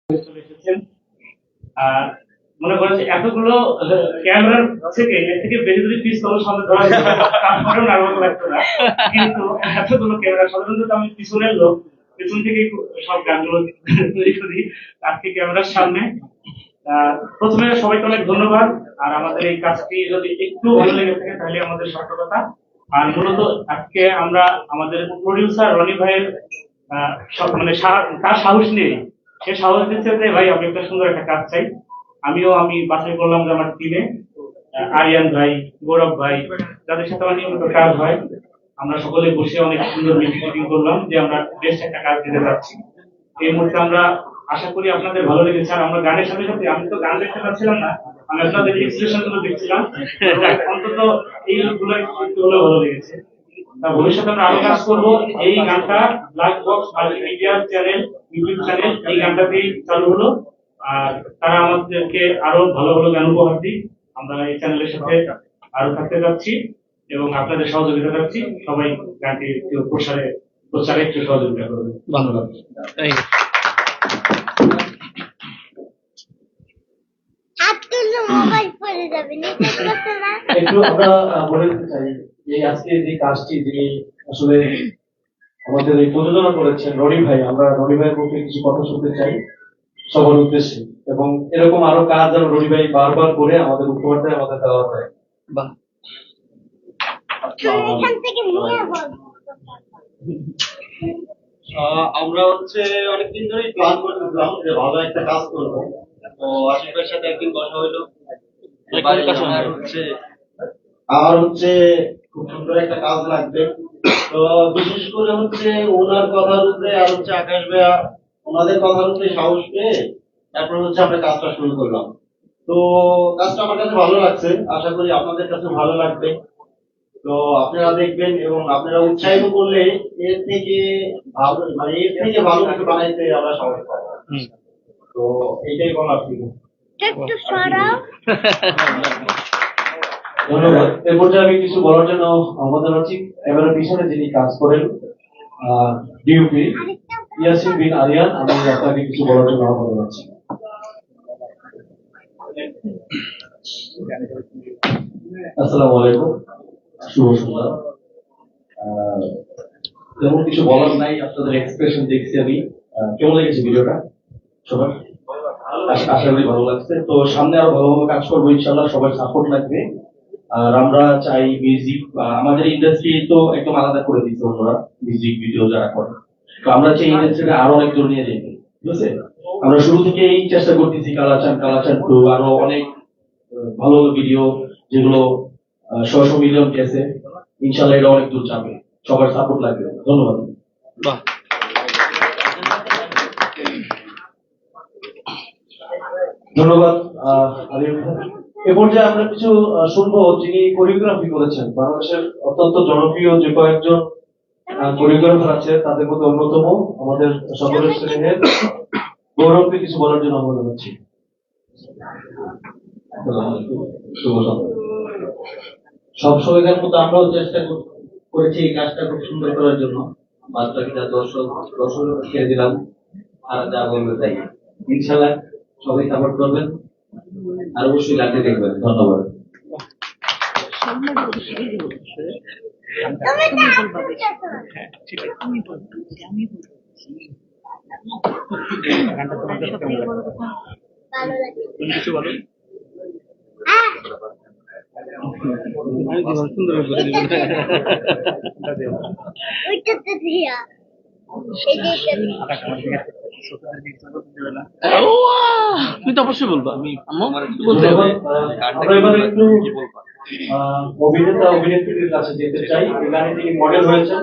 চলে এসেছেন। আর মনে করেন যে এতগুলো ক্যামেরার থেকে এর থেকে বেশি যদি পিস করার সামনে ধরা যেত তারপরেও নার্ভাস লাগতো না, কিন্তু এতগুলো ক্যামেরা সাধারণত আমি পিছনের লোক, পেছন থেকে সব গানগুলো তৈরি করি। আজকে ক্যামেরার সামনে প্রথমে সবাইকে অনেক ধন্যবাদ। আর আমাদের এই কাজটি যদি একটু ভালো লেগে থাকে তাহলে আমাদের সার্থকতা। আর মূলত আজকে আমরা আমাদের প্রডিউসার রনি ভাইয়ের মানে তার সাহস নেই, সে সাহস দিচ্ছে যে ভাই আমি একটা সুন্দর একটা কাজ চাই। আমি বাছাই করলাম যে আমার টিমে আরিয়ান ভাই, গৌরব ভাই, যাদের সাথে আমার নিয়মিত কাজ হয়, আমরা সকলে বসে অনেক সুন্দর মিটিং করলাম যে আমরা বেস্ট একটা কাজ দিতে যাচ্ছি। এই মুহূর্তে আমরা আশা করি আপনাদের ভালো লেগেছে। আর আমরা গানের সাথে সাথে, আমি তো গান দেখতে পাচ্ছিলাম না, আমি আপনাদের এক্সপ্রেশন গুলো দেখছিলাম, অন্তত এই গুলো একটু হলেও ভালো লেগেছে। ভবিষ্যতে আমরা আরো কাজ করবো। এই গানটা black box multimedia channel, YouTube channel, এই গানটাতেই চালু হলো। আর তারা আমাদেরকে আরো ভালো ভালো গান উপহার দিই। আমরা এই চ্যানেলের সাথে আরো থাকতে যাচ্ছি এবং আপনাদের সহযোগিতা চাচ্ছি। সবাই গানটি একটু প্রচারে একটু সহযোগিতা করবে। ধন্যবাদ। একটু আমরা বলে দিতে চাই যে আজকে যে কাজটি যিনি আসলে আমাদের এই প্রযোজনা করেছেন রনি ভাই, আমরা রনি ভাইয়ের মুখে কিছু কথা শুনতে চাই সবার উদ্দেশ্যে, এবং এরকম আরো কাজ যেন রনি ভাই বারবার করে আমাদের উপহার দেয়, আমাদের দেওয়া হয়। আমরা অনেকদিন ধরেই প্ল্যান করতেছিলাম যে ভালো একটা কাজ করবো। তো আশিফের সাথে একদিন কথা হইলো, আমার খুব সুন্দর একটা কাজ লাগবে। তো বিশেষ করে ওনার কথার উপরে আর আকাশ ভাইয়া ওনাদের কথার উপরে সাহস পেয়ে তারপর আমরা কাজটা শুরু করলাম। তো কাজটা আমার কাছে ভালো লাগছে, আশা করি আপনাদের কাছে ভালো লাগবে। তো আপনারা দেখবেন এবং আপনারা উৎসাহিত করলে এর থেকে ভালো, মানে এর থেকে ভালো কিছু বানাইতে আমরা সাহস পাবো। তো এইটাই বলার ছিল। ধন্যবাদ। এর পর্যায়ে আমি কিছু বলার জন্য আমাদের হচ্ছে এবারে পিছনে যিনি কাজ করেন ডিউপি ইয়াসিন বিন আরিয়ান, আমি আপনাকে কিছু বলার জন্য আহ্বান জানাচ্ছি। আসসালামু আলাইকুম, শুভ সন্ধ্যা। তেমন কিছু বলার নাই, আপনাদের এক্সপ্রেশন দেখছি আমি। কেমন লেগেছে ভিডিওটা সবার? আশা করি ভালো লাগছে। তো সামনে আরো ভালো ভালো কাজ করবো ইনশাল্লাহ, সবার সাপোর্ট লাগবে। আর আমরা চাই মিউজিক, আমাদের ইন্ডাস্ট্রি তো একদম আলাদা করে দিচ্ছে অন্যরা, মিউজিক ভিডিও যারা করে। তো আমরা চাই ইন্ডাস্ট্রিটা আরো অনেক দূর নিয়ে যেতে, ঠিক আছে? আমরা শুরু থেকেই চেষ্টা করতেছি কালাচান টু, আরো অনেক ভালো ভিডিও যেগুলো 600 মিলিয়ন গেছে। ইনশাল্লাহ এটা অনেক দূর যাবে, সবার সাপোর্ট লাগবে। ধন্যবাদ। ধন্যবাদ। এ পর্যায়ে আমরা কিছু শুনবো যিনি কোরিওগ্রাফি করেছেন। বাংলাদেশের অত্যন্ত জনপ্রিয় যে কয়েকজন কোরিওগ্রাফার আছে তাদের মধ্যে অন্যতম আমাদের সকলের স্নেহের গৌরবকে কিছু বলার জন্য আমরা জানাচ্ছি। সবসময়ের মতো আমরাও চেষ্টা করেছি এই কাজটা খুব সুন্দর করার জন্য। বাদ বাকিটা দর্শক ছেড়ে দিলাম, আর যা বলবে তাই। ইনশাল্লাহ সবাই সাপোর্ট করবেন আর অবশ্যই গানটি দেখবেন। ধন্যবাদ। তুমি তো অবশ্যই বলবো। আমি আমরা এবার একটু অভিনেতা অভিনেত্রীদের কাছে যেতে চাই। এই গানে যিনি মডেল হয়েছেন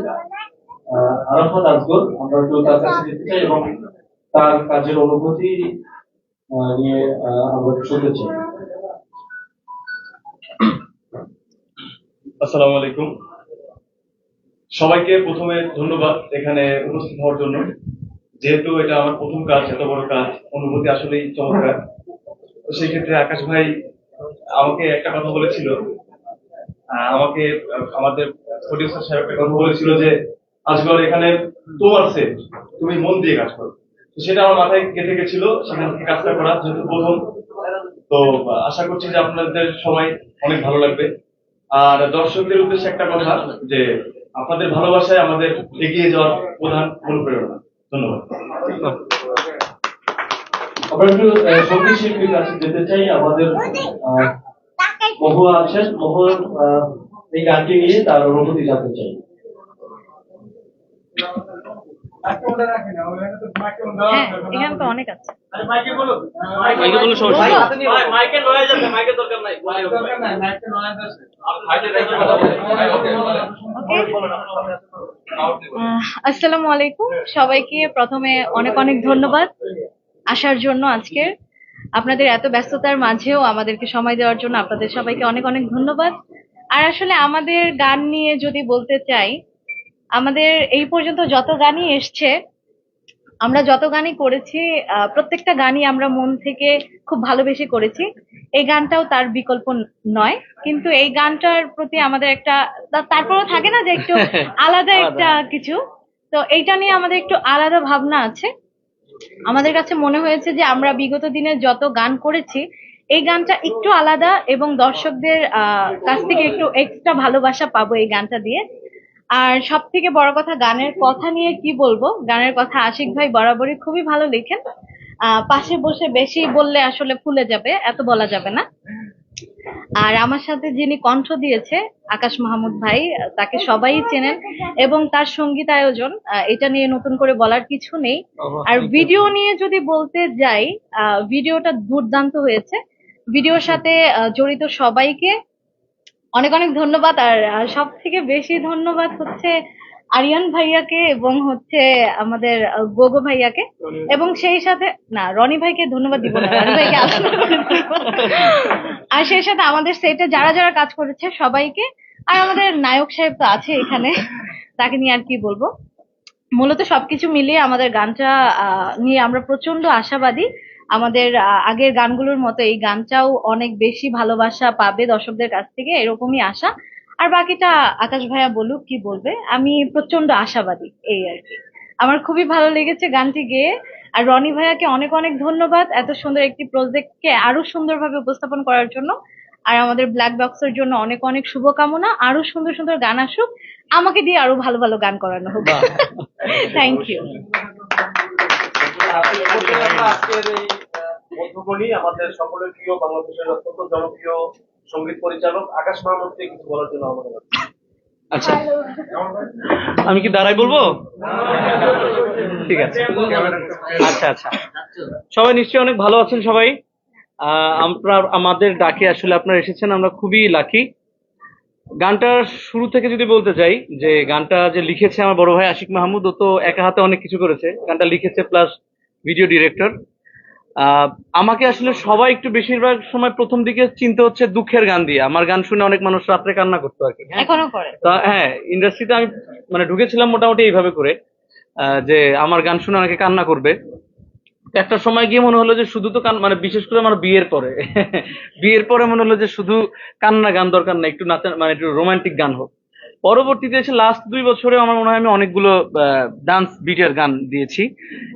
আরাফাত আসগর, আমরা একটু তার কাছে যেতে চাই এবং তার কাজের অনুভূতি নিয়ে আমরা শুনতে চাই। আসসালামু আলাইকুম, সবাইকে প্রথমে ধন্যবাদ এখানে উপস্থিত হওয়ার জন্য। যেহেতু এটা আমার প্রথম কাজ, এত বড় কাজ, অনুভূতি আসলেই চমৎকার। তো সেই ক্ষেত্রে আকাশ ভাই আমাকে একটা কথা বলেছিল, আমাকে আমাদের প্রডিউসার সাহেব একটা কথা বলেছিল যে আজকাল এখানে তোমার সেট, তুমি মন দিয়ে কাজ করো। তো সেটা আমার মাথায় গেঁথে গেছিল সেখান থেকে কাজটা করা, যেহেতু প্রথম। তো আশা করছি যে আপনাদের সবাই অনেক ভালো লাগবে। আর দর্শকদের উদ্দেশ্যে একটা কথা, যে আপনাদের ভালোবাসায় আমাদের এগিয়ে যাওয়ার প্রধান অনুপ্রেরণা। ধন্যবাদ। আমরা একটু সঙ্গীত শিল্পীর কাছে যেতে চাই। আমাদের মহুয়া আছেন, মহুয়া এই গানটি নিয়ে তার অনুভূতি জানতে চাই। হ্যাঁ, এখানে তো অনেক আছে। মাইকে বলে সমস্যা নেই। আসসালামু আলাইকুম সবাইকে। প্রথমে অনেক অনেক ধন্যবাদ আসার জন্য। আজকে আপনাদের এত ব্যস্ততার মাঝেও আমাদেরকে সময় দেওয়ার জন্য আপনাদের সবাইকে অনেক অনেক ধন্যবাদ। আর আসলে আমাদের গান নিয়ে যদি বলতে চাই, আমাদের এই পর্যন্ত যত গানই এসছে, আমরা যত গানই করেছি, প্রত্যেকটা গানই আমরা মন থেকে খুব ভালোবেসে করেছি। এই গানটাও তার বিকল্প নয়। কিন্তু এই গানটার প্রতি আমাদের একটা তারপরেও থাকে না যে একটু আলাদা একটা কিছু, তো এইটা নিয়ে আমাদের একটু আলাদা ভাবনা আছে। আমাদের কাছে মনে হয়েছে যে আমরা বিগত দিনে যত গান করেছি, এই গানটা একটু আলাদা এবং দর্শকদের কাছ থেকে একটু এক্সট্রা ভালোবাসা পাবো এই গানটা দিয়ে। আর সব থেকে বড় কথা, গানের কথা নিয়ে কি বলবো, গানের কথা আশিক ভাই বরাবরই খুবই ভালো লেখেন। পাশে বসে বেশি বললে আসলে ফুলে যাবে, এত বলা যাবে না। আর আমার সাথে যিনি কণ্ঠ দিয়েছে, আকাশ মাহমুদ ভাই, তাকে সবাই চেনেন এবং তার সঙ্গীত আয়োজন, এটা নিয়ে নতুন করে বলার কিছু নেই। আর ভিডিও নিয়ে যদি বলতে যাই, ভিডিওটা দুর্দান্ত হয়েছে। ভিডিওর সাথে জড়িত সবাইকে অনেক অনেক ধন্যবাদ। আর সব থেকে বেশি ধন্যবাদ হচ্ছে আরিয়ান ভাইয়াকে এবং হচ্ছে আমাদের গোগো ভাইয়াকে, এবং সেই সাথে না, রনি ভাইকে ধন্যবাদ দিব না, রনি ভাইকে আসলে আর সেই সাথে আমাদের সেটে যারা যারা কাজ করেছে সবাইকে। আর আমাদের নায়ক সাহেব তো আছে এখানে, তাকে নিয়ে আর কি বলবো। মূলত সবকিছু মিলিয়ে আমাদের গানটা নিয়ে আমরা প্রচন্ড আশাবাদী। আমাদের আগের গানগুলোর মতো এই গানটাও অনেক বেশি ভালোবাসা পাবে দর্শকদের কাছ থেকে, এরকমই আশা। আর বাকিটা আকাশ ভাইয়া বলুক, কি বলবে। আমি প্রচন্ড আশাবাদী, এই আর কি। আমার খুবই ভালো লেগেছে গানটি গেয়ে। আর রনি ভাইয়াকে অনেক অনেক ধন্যবাদ এত সুন্দর একটি প্রজেক্টকে আরো সুন্দরভাবে উপস্থাপন করার জন্য। আর আমাদের ব্ল্যাক বক্সের জন্য অনেক অনেক শুভকামনা। আরো সুন্দর সুন্দর গান আসুক, আমাকে দিয়ে আরো ভালো ভালো গান করানো হোক। Thank you. আজকের এই মধ্যমণি আমাদের সকলের প্রিয়, বাংলাদেশের অত্যন্ত জনপ্রিয় সঙ্গীত পরিচালক আকাশ মাহমুদকে কিছু বলার জন্য আমাদের। আচ্ছা, আমি কি দাঁড়াই বলবো? ঠিক আছে। আচ্ছা আচ্ছা, সবাই নিশ্চয়ই অনেক ভালো আছেন সবাই। আপনার আমাদের ডাকে আসলে আপনারা এসেছেন, আমরা খুবই লাকি। গানটার শুরু থেকে যদি বলতে চাই, যে গানটা যে লিখেছে আমার বড় ভাই আশিক মাহমুদ, ও তো একা হাতে অনেক কিছু করেছে। গানটা লিখেছে প্লাস ভিডিও ডিরেক্টর। আমাকে আসলে সবাই একটু বেশিরভাগ সময় প্রথম দিকে চিনতে হচ্ছে দুঃখের গান দিয়ে। আমার গান শুনে অনেক মানুষ রাত্রে কান্না করতো আর কি। এখনো করে। তা হ্যাঁ, ইন্ডাস্ট্রিতে আমি মানে ঢুকেছিলাম মোটামুটি এইভাবে করে, যে আমার গান শুনে অনেকে কান্না করবে। একটা সময় গিয়ে মনে হলো যে শুধু তো মানে বিশেষ করে আমার বিয়ের পরে বিয়ের পরে মনে হলো যে শুধু কান্না গান দরকার না, একটু নাচা মানে একটু রোমান্টিক গান হোক। পরবর্তীতে এসে লাস্ট 2 বছরে আমার মনে হয় আমি অনেকগুলো ডান্স বিটের গান দিয়েছি,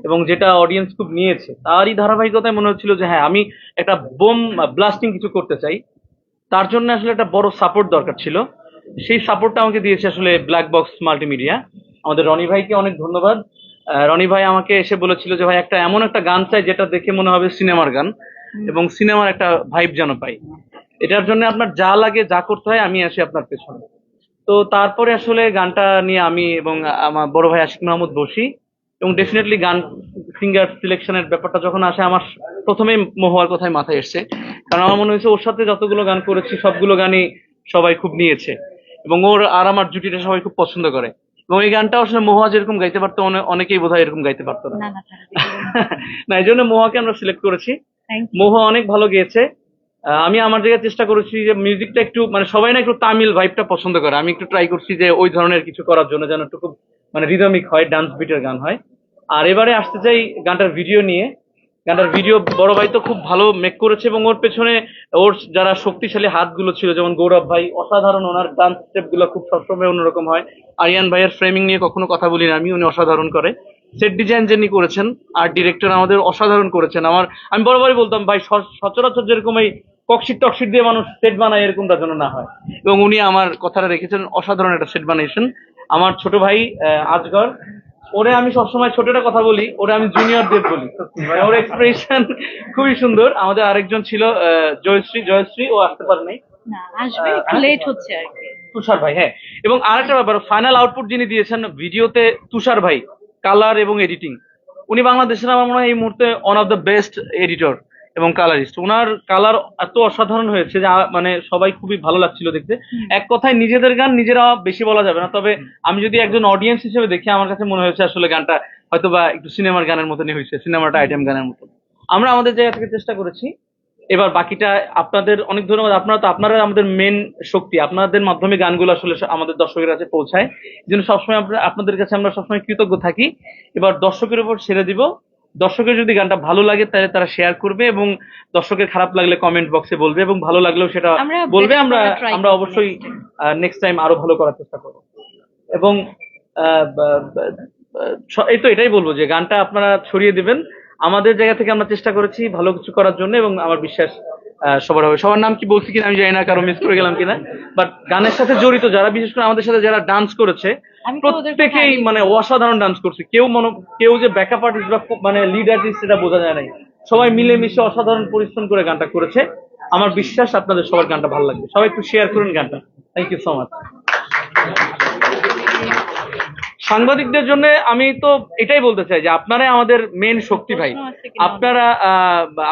এবং যেটা অডিয়েন্স খুব নিয়েছে। তারই ধারাবাহিকতায় মনে হচ্ছিল যে হ্যাঁ, আমি একটা বোম ব্লাস্টিং কিছু করতে চাই। তার জন্য আসলে একটা বড় সাপোর্ট দরকার ছিল। সেই সাপোর্টটা আমাকে দিয়েছে আসলে ব্ল্যাক বক্স মাল্টিমিডিয়া। আমাদের রনি ভাইকে অনেক ধন্যবাদ। রনি ভাই আমাকে এসে বলেছিল যে ভাই একটা এমন একটা গান চাই যেটা দেখে মনে হবে সিনেমার গান, এবং সিনেমার একটা ভাইব যেন পাই। এটার জন্য আপনার যা লাগে, যা করতে হয়, আমি আসি আপনার পেছনে। তো তারপরে আসলে গানটা নিয়ে আমি এবং আমার বড় ভাই আশিক মাহমুদ বসি, এবং ডেফিনেটলি গান সিঙ্গার সিলেকশনের ব্যাপারটা যখন আসে, আমার প্রথমেই মহুয়ার কথাই মাথায় এসছে। কারণ আমার মনে হয়েছে ওর সাথে যতগুলো গান করেছি সবগুলো গানই সবাই খুব নিয়েছে, এবং ওর আর আমার জুটিটা সবাই খুব পছন্দ করে। এবং এই গানটা আসলে মহুয়া যেরকম গাইতে পারতো, অনেকেই বোধহয় এরকম গাইতে পারতো না। না না, না, এই জন্য মহুয়াকে আমরা সিলেক্ট করেছি। Thank you. মহুয়া অনেক ভালো গেয়েছে। আমি আমার জায়গায় চেষ্টা করেছি যে মিউজিকটা একটু মানে সবাই না একটু তামিল ভাইবটা পছন্দ করে, আমি একটু ট্রাই করছি যে ওই ধরনের কিছু করার জন্য, যেন একটু খুব মানে রিদমিক হয়, ডান্স বিটের গান হয়। আর এবারে আসতে চাই গানটার ভিডিও নিয়ে। গানটার ভিডিও বড় ভাই তো খুব ভালো মেক করেছে, এবং ওর পেছনে ওর যারা শক্তিশালী হাতগুলো ছিল, যেমন গৌরব ভাই অসাধারণ, ওনার ডান্স স্টেপ গুলো খুব সবসময় অন্যরকম হয়। আরিয়ান ভাইয়ের ফ্রেমিং নিয়ে কখনো কথা বলি না আমি, উনি অসাধারণ করে। সেট ডিজাইন যিনি করেছেন আর ডিরেক্টর আমাদের অসাধারণ করেছেন। আমি বরাবরই বলতাম ভাই সচরাচর যেরকম এই ককশিট টকশিট দিয়ে মানুষ সেট বানায় এরকমটা যেন না হয়, এবং উনি আমার কথাটা রেখেছেন, অসাধারণ একটা সেট বানিয়েছেন। আমার ছোট ভাই আজগর, ওরে আমি সবসময় ছোটটা কথা বলি, ওরে আমি জুনিয়র দেব বলি, সত্যি মানে ওর এক্সপ্রেশন খুবই সুন্দর। আমাদের আরেকজন ছিল জয়শ্রী, ও আসতে পারে নাই, না, আসবে, একটু লেট হচ্ছে আর কি। তুষার ভাই, হ্যাঁ। এবং আরেকটা ব্যাপার, ফাইনাল আউটপুট যিনি দিয়েছেন ভিডিওতে, তুষার ভাই, কালার এবং এডিটিং, উনি বাংলাদেশের আমার মনে হয় এই মুহূর্তে one of the best editor এবং কালারিস্ট। ওনার কালার এত অসাধারণ হয়েছে যে মানে সবাই খুবই ভালো লাগছিল দেখতে। এক কথায় নিজেদের গান নিজেরা বেশি বলা যাবে না, তবে আমি যদি একজন অডিয়েন্স হিসেবে দেখি, আমার কাছে মনে হয়েছে আসলে গানটা হয়তো বা একটু সিনেমার গানের মতনই হয়েছে, সিনেমাটা আইটেম গানের মতো। আমরা আমাদের জায়গা থেকে চেষ্টা করেছি। এবার বাকিটা আপনাদের অনেক ধন্যবাদ। আপনারা আমাদের মেন শক্তি, আপনাদের মাধ্যমে গানগুলো আসলে আমাদের দর্শকের কাছে পৌঁছায়, এই জন্য সবসময় আপনাদের কাছে আমরা সবসময় কৃতজ্ঞ থাকি। এবার দর্শকের উপর ছেড়ে দিব। দর্শকের যদি গানটা ভালো লাগে তাহলে তারা শেয়ার করবে, এবং দর্শকের খারাপ লাগলে কমেন্ট বক্সে বলবে, এবং ভালো লাগলেও সেটা আমরা বলবে। best আমরা করার try আমরা করব অবশ্যই next time। নেক্সট টাইম আরো ভালো করার চেষ্টা করবো। এবং এই তো এটাই বলবো যে গানটা আপনারা ছড়িয়ে দিবেন। আমাদের জায়গা থেকে আমরা চেষ্টা করেছি ভালো কিছু করার জন্য, এবং আমার বিশ্বাস সবার হবে। সবার নাম কি বলছি কিনা আমি জানি না, কারো মিস করে গেলাম কিনা, বাট গানের সাথে জড়িত যারা, বিশেষ করে আমাদের সাথে যারা ডান্স করেছে, আমি তো ওদের কথা প্রত্যেকেই আগেই মানে অসাধারণ ডান্স করছে। কেউ যে ব্যাকআপ আর্টিস্ট বা মানে লিড আর্টিস্ট সেটা বোঝা যায় নাই, সবাই মিলেমিশে অসাধারণ পরিশ্রম করে গানটা করেছে। আমার বিশ্বাস আপনাদের সবার গানটা ভালো লাগবে। সবাই একটু শেয়ার করুন গানটা। Thank you so much. সাংবাদিকদের জন্য আমি তো এটাই বলতে চাই যে আপনারাই আমাদের মেন শক্তি ভাই। প্রশ্ন আছে কিনা?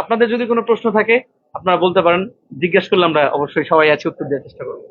আপনাদের যদি কোনো প্রশ্ন থাকে আপনারা বলতে পারেন, জিজ্ঞেস করলে আমরা অবশ্যই সবাই আছে উত্তর দেওয়ার চেষ্টা করবো।